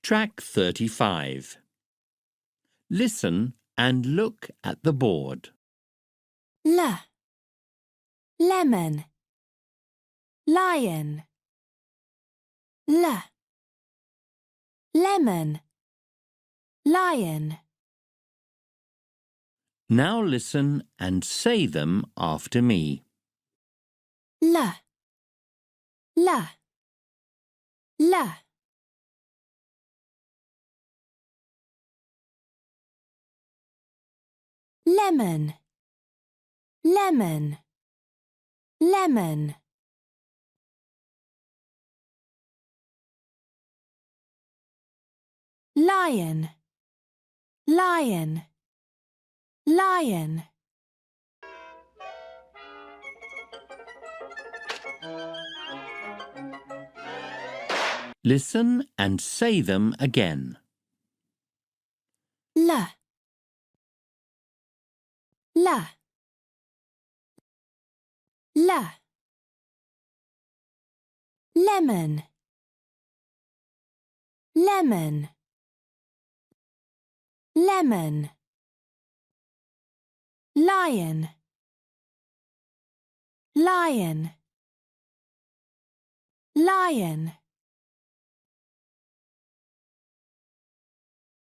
Track 35. Listen and look at the board. lemon, lion. Lemon, lion. Now listen and say them after me. lemon, lemon, lemon. Lion, lion, lion. Listen and say them again. lemon, lemon, lemon. Lion, lion, lion.